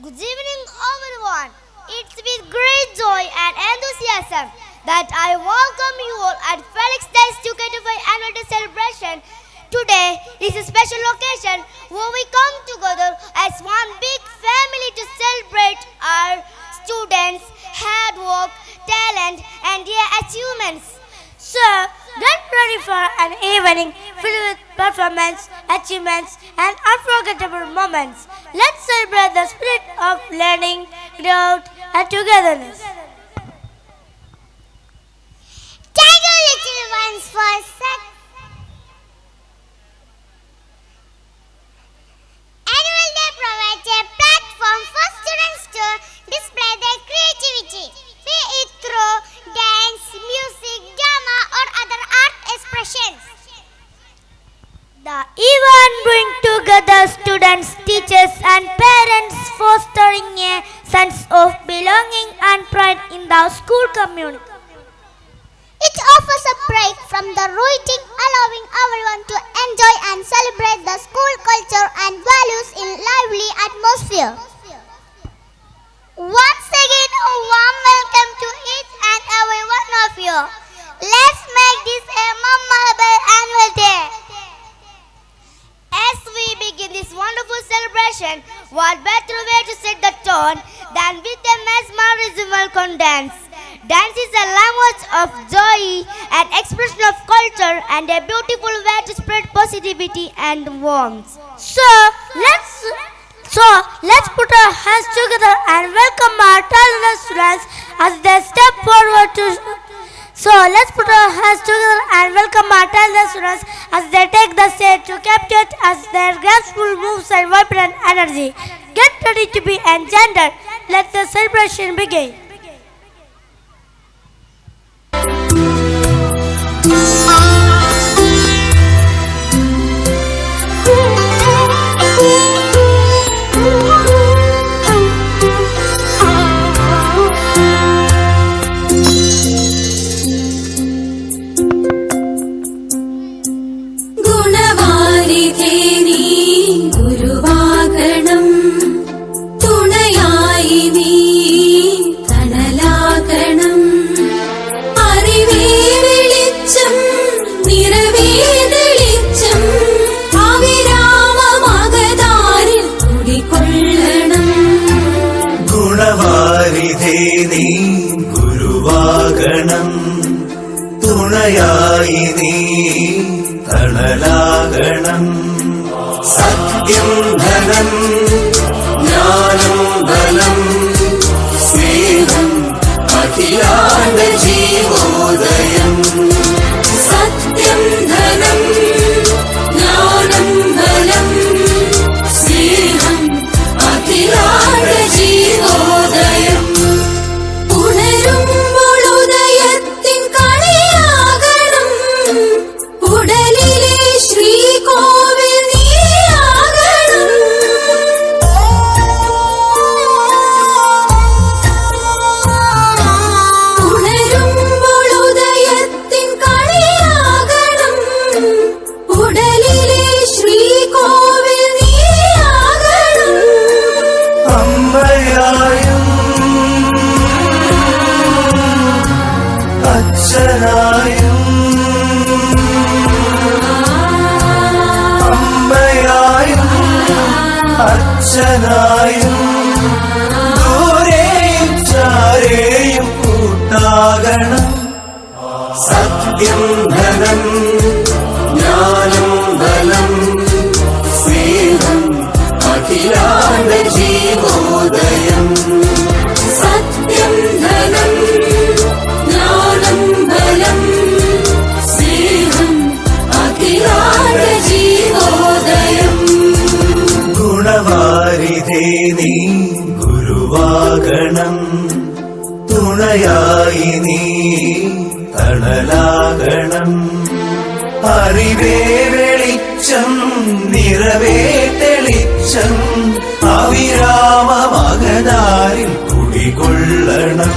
Good evening, everyone. It's with great joy and enthusiasm that I welcome you all at Felix Day's 2K25 Annual Day celebration. Today is a special occasion where we come together as one big family to celebrate our students' hard work, talent, and their achievements. So, get ready for an evening filled with performance, achievements, and unforgettable moments. Let's celebrate the spirit of learning, growth, and togetherness. Thank you, little ones, for Annual Day provides a platform for students to display their creativity, be it through dance, music, drama, or other art expressions. The event brings together students, teachers, and parents, fostering a sense of belonging and pride in the school community. It offers a break from the routine, allowing everyone to enjoy and celebrate the school culture and values in lively atmosphere. Once again, a warm welcome to each and every one of you. Let's make this a memorable annual day. As we begin this wonderful celebration, what better way to set the tone than with a mesmerizing dance? Dance is a language of joy, an expression of culture, and a beautiful way to spread positivity and warmth. So let's put our hands together and welcome our talented students as they step forward as they take the stage to capture us their graceful moves and vibrant energy. Get ready to be enchanted. Let the celebration begin. ഗുരുവാകണം തുണയായി നീ തണലാകണം സത്യം ധനം ജ്ഞാനം ബലം സ്നേഹം അഖിലാണ്ട ജീവോദയം സത്യം ധനം ജ്ഞാനം ബലം സ്നേഹം അഖിലാണ്ട ജീവോദയം അച്ഛനായും ദൂരെയും ചാരെയും കൂട്ടാകണം സത്യം ധനം ജ്ഞാനം ബലം സ്നേഹം അഖിലാണ്ട ജീവോദയം സത്യം ധനം ജ്ഞാനം ബലം സ്നേഹം അഖിലാണ്ട ജീവോദയം ഗുണവാരിധേ നീ ഗുരുവാകണം തുണയായി നീ തണലാകണം അറിവേ വെളിച്ചം നിറവേ തെളിച്ചം അവിരാമമകതാരിൽ കുടികൊള്ളണം